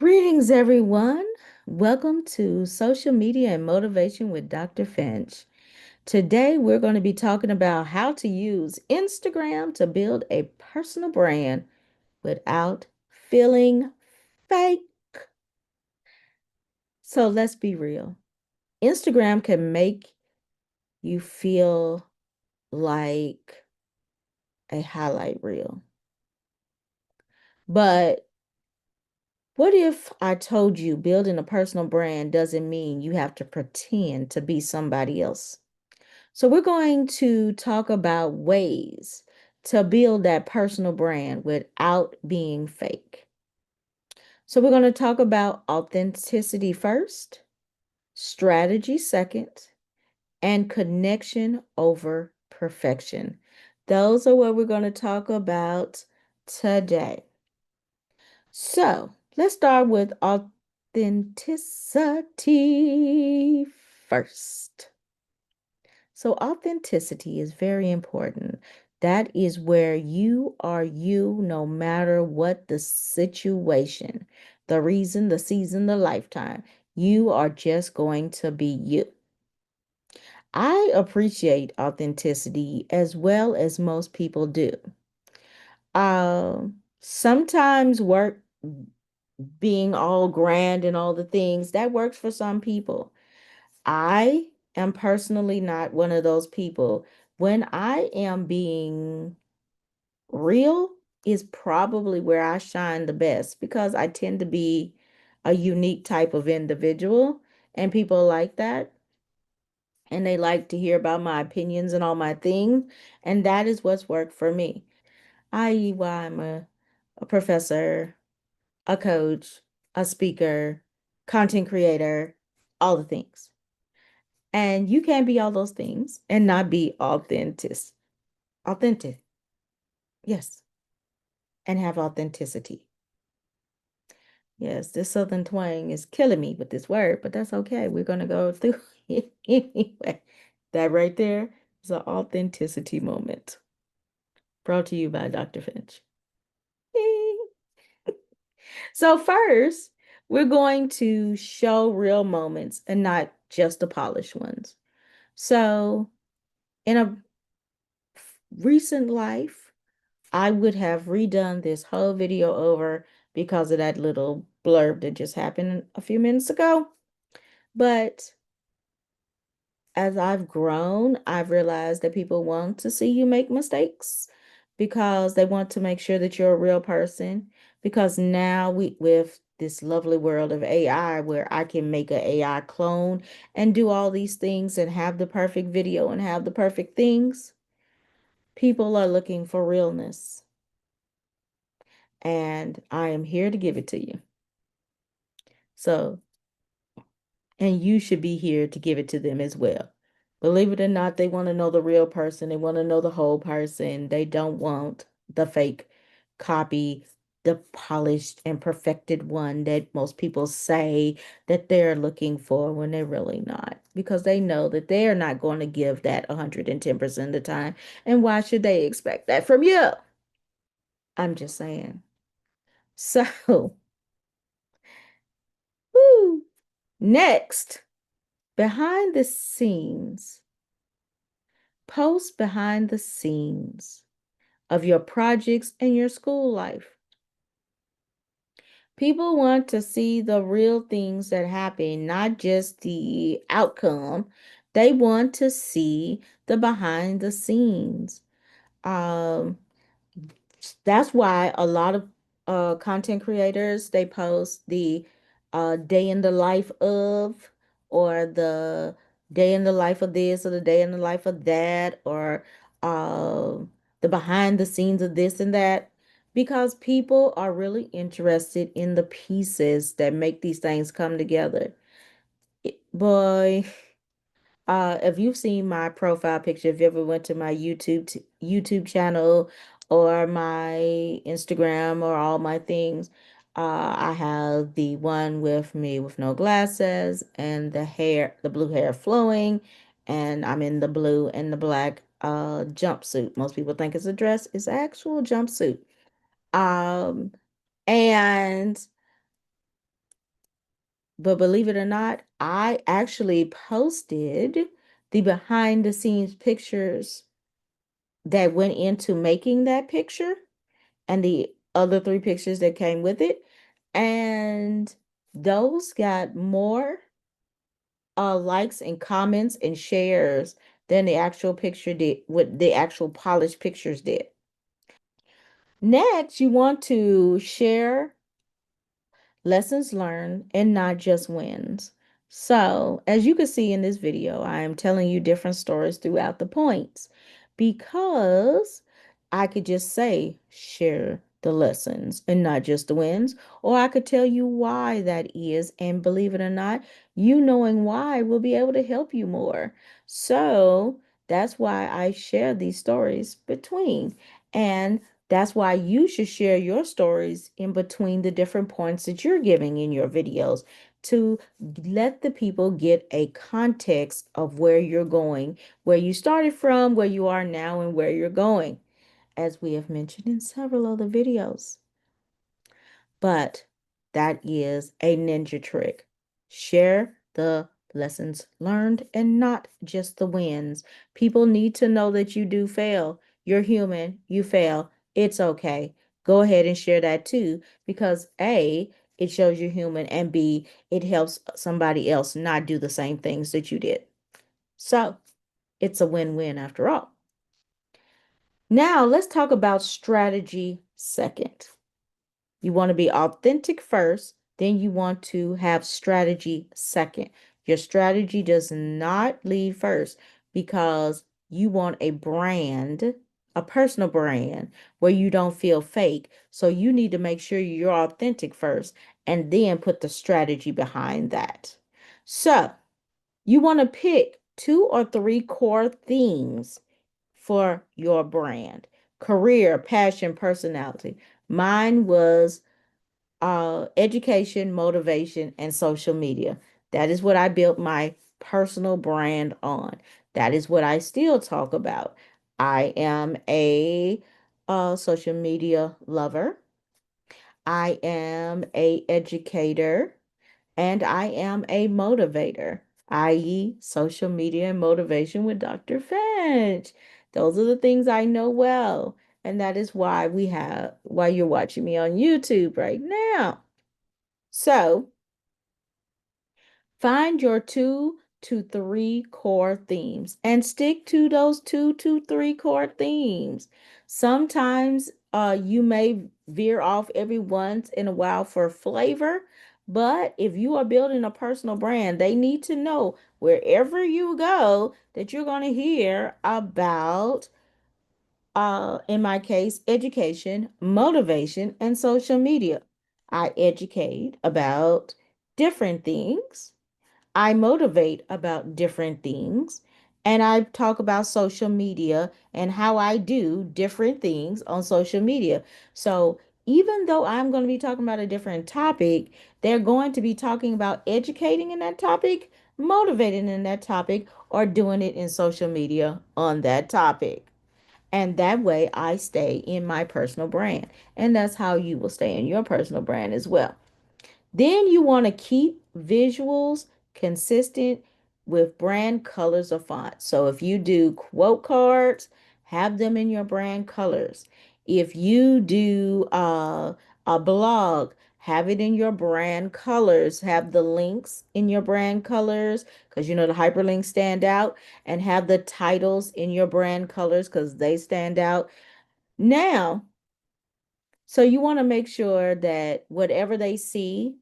Greetings, everyone. Welcome to Social Media and Motivation with Dr. Finch. Today, we're going to be talking about how to use Instagram to build a personal brand without feeling fake. So let's be real. Instagram can make you feel like a highlight reel. But what if I told you building a personal brand doesn't mean you have to pretend to be somebody else? So, we're going to talk about ways to build that personal brand without being fake. So, we're going to talk about authenticity first, strategy second, and connection over perfection. Those are what we're going to talk about today. So, let's start with authenticity first. So, authenticity is very important. That is where you are you no matter what the situation, the reason, the season, the lifetime. You are just going to be you. I appreciate authenticity as well as most people do. Sometimes work being all grand and all the things that works for some people. I am personally not one of those people. When I am being real is probably where I shine the best because I tend to be a unique type of individual and people like that. And they like to hear about my opinions and all my things. And that is what's worked for me, i.e., why I'm a professor, a coach, a speaker, content creator, all the things. And you can be all those things and not be authentic. Authentic. Yes. And have authenticity. Yes, this Southern twang is killing me with this word, but that's okay. We're going to go through it anyway. That right there is an authenticity moment. Brought to you by Dr. Finch. So, first, we're going to show real moments and not just the polished ones. So, in a recent life, I would have redone this whole video over because of that little blurb that just happened a few minutes ago. But as I've grown, I've realized that people want to see you make mistakes because they want to make sure that you're a real person. Because now with this lovely world of AI where I can make an AI clone and do all these things and have the perfect video and have the perfect things, people are looking for realness. And I am here to give it to you. So, and you should be here to give it to them as well. Believe it or not, they want to know the real person. They want to know the whole person. They don't want the fake copy, the polished and perfected one that most people say that they're looking for when they're really not, because they know that they're not going to give that 110% of the time. And why should they expect that from you? I'm just saying. So, woo. Next, behind the scenes, post behind the scenes of your projects and your school life. People want to see the real things that happen, not just the outcome. They want to see the behind the scenes. Um, That's why a lot of content creators they post the day in the life of, or the day in the life of this, or the day in the life of that, or uh, the behind the scenes of this and that, because people are really interested in the pieces that make these things come together. Boy, if you've seen my profile picture, if you ever went to my YouTube channel or my Instagram or all my things, I have the one with me with no glasses and the blue hair flowing, and I'm in the blue and the black jumpsuit. Most people think it's a dress, it's actual jumpsuit. Um, and But believe it or not, I actually posted the behind the scenes pictures that went into making that picture and the other three pictures that came with it. And those got more likes and comments and shares than the actual picture did, what the actual polished pictures did. Next, you want to share lessons learned and not just wins. So, as you can see in this video, I am telling you different stories throughout the points because I could just say share the lessons and not just the wins, or I could tell you why that is. And believe it or not, you knowing why will be able to help you more. So, that's why I share these stories between. And that's why you should share your stories in between the different points that you're giving in your videos to let the people get a context of where you're going, where you started from, where you are now, and where you're going, as we have mentioned in several other videos. But that is a ninja trick. Share the lessons learned and not just the wins. People need to know that you do fail. You're human, you fail. It's okay. Go ahead and share that too, because A, it shows you're human, and B, it helps somebody else not do the same things that you did. So it's a win-win after all. Now let's talk about strategy second. You want to be authentic first, then you want to have strategy second. Your strategy does not lead first because you want a brand, a personal brand where you don't feel fake. So you need to make sure you're authentic first and then put the strategy behind that. So you want to pick 2 or 3 core themes for your brand: career, passion, personality. Mine was education, motivation, and social media. That is what I built my personal brand on. That is what I still talk about. I am a social media lover. I am a educator, and I am a motivator, i.e., social media and motivation with Dr. Finch. Those are the things I know well, and that is why you're watching me on YouTube right now. So, find your 2 to 3 core themes and stick to those 2 to 3 core themes. Sometimes you may veer off every once in a while for flavor, but if you are building a personal brand, they need to know wherever you go that you're going to hear about, in my case, education, motivation, and social media. I educate about different things. I motivate about different things, and I talk about social media and how I do different things on social media. So even though I'm going to be talking about a different topic, they're going to be talking about educating in that topic, motivating in that topic, or doing it in social media on that topic. And that way I stay in my personal brand. And that's how you will stay in your personal brand as well. Then you want to keep visuals consistent with brand colors or fonts. So if you do quote cards, have them in your brand colors. If you do a blog, have it in your brand colors. Have the links in your brand colors because you know the hyperlinks stand out, and have the titles in your brand colors because they stand out. Now, so you want to make sure that whatever they see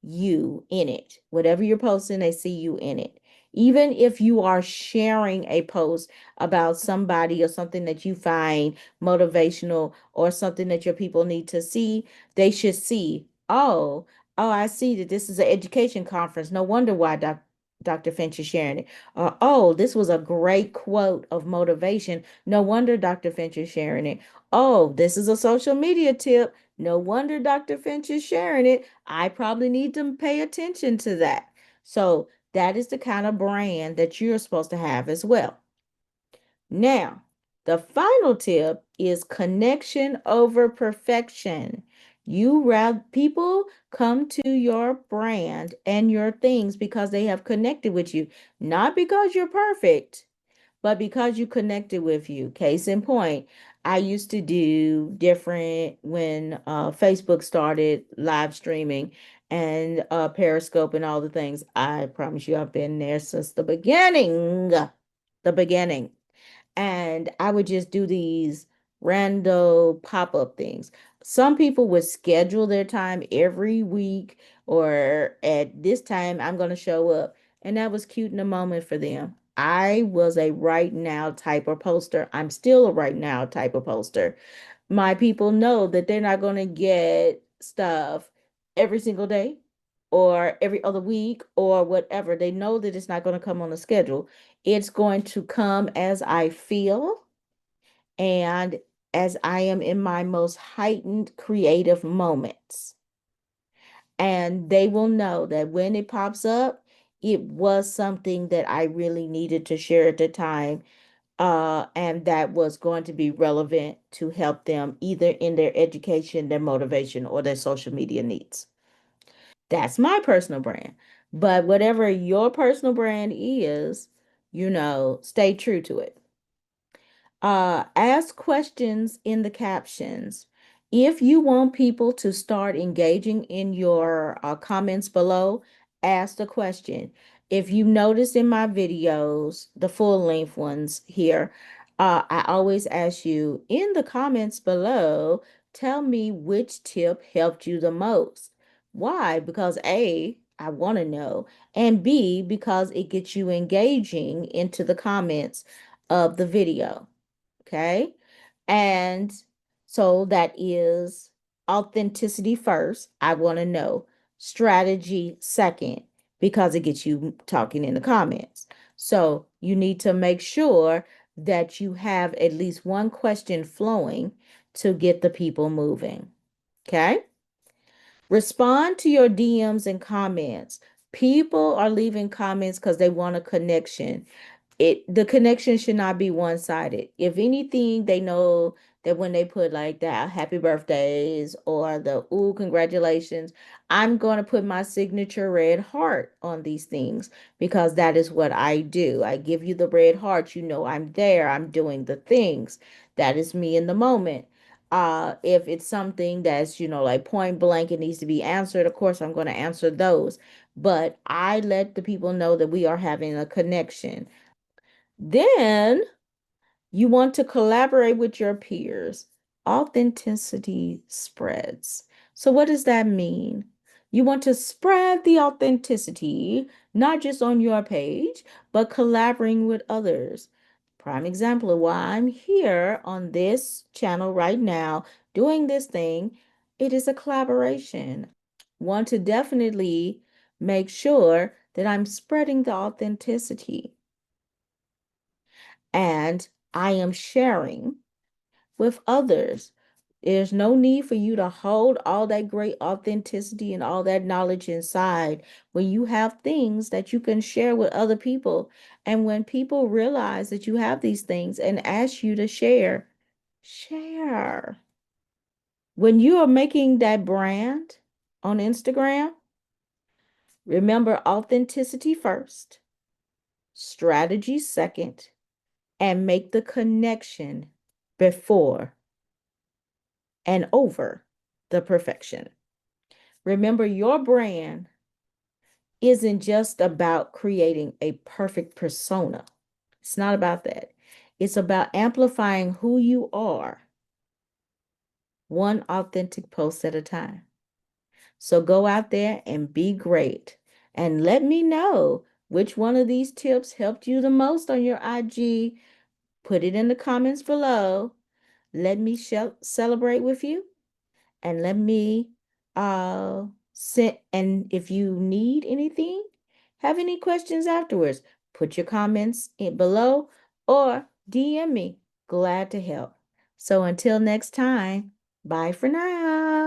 you in it. Whatever you're posting, they see you in it. Even if you are sharing a post about somebody or something that you find motivational or something that your people need to see, they should see, oh, I see that this is an education conference. No wonder why Dr. Finch is sharing it. Or, oh, this was a great quote of motivation. No wonder Dr. Finch is sharing it. Oh, this is a social media tip. No wonder Dr. Finch is sharing it. I probably need to pay attention to that. So that is the kind of brand that you're supposed to have as well. Now, the final tip is connection over perfection. You rather people come to your brand and your things because they have connected with you, not because you're perfect, but because you connected with you. Case in point, I used to do different when Facebook started live streaming and Periscope and all the things. I promise you, I've been there since the beginning. The beginning. And I would just do these rando pop-up things. Some people would schedule their time every week or at this time I'm going to show up. And that was cute in a moment for them. I was a right now type of poster. I'm still a right now type of poster. My people know that they're not going to get stuff every single day or every other week or whatever. They know that it's not going to come on a schedule. It's going to come as I feel and as I am in my most heightened creative moments. And they will know that when it pops up, it was something that I really needed to share at the time, and that was going to be relevant to help them either in their education, their motivation, or their social media needs. That's my personal brand. But whatever your personal brand is, stay true to it. Ask questions in the captions. If you want people to start engaging in your comments below, ask the question. If you notice in my videos, the full length ones here, I always ask you in the comments below, tell me which tip helped you the most. Why? Because A, I want to know, and B, because it gets you engaging into the comments of the video. Okay. And so that is authenticity first. I want to know strategy second because it gets you talking in the comments. So you need to make sure that you have at least one question flowing to get the people moving. Okay. Respond to your DMs and comments. People are leaving comments because they want a connection. The connection should not be one-sided. If anything, they know that when they put like that happy birthdays or the ooh congratulations, I'm going to put my signature red heart on these things because that is what I do. I give you the red heart, you know I'm there, I'm doing the things. That is me in the moment. If it's something that's, like point blank, it needs to be answered, of course I'm going to answer those. But I let the people know that we are having a connection. Then you want to collaborate with your peers. Authenticity spreads. So, what does that mean? You want to spread the authenticity, not just on your page, but collaborating with others. Prime example of why I'm here on this channel right now doing this thing, it is a collaboration. Want to definitely make sure that I'm spreading the authenticity and I am sharing with others. There's no need for you to hold all that great authenticity and all that knowledge inside when you have things that you can share with other people. And when people realize that you have these things and ask you to share, share. When you are making that brand on Instagram, remember authenticity first, strategy second, and make the connection before and over the perfection. Remember, your brand isn't just about creating a perfect persona. It's not about that. It's about amplifying who you are, one authentic post at a time. So go out there and be great. And let me know which one of these tips helped you the most on your IG. Put it in the comments below. Let me celebrate with you. And let me send, and if you need anything, have any questions afterwards, put your comments in below or DM me. Glad to help. So until next time, bye for now.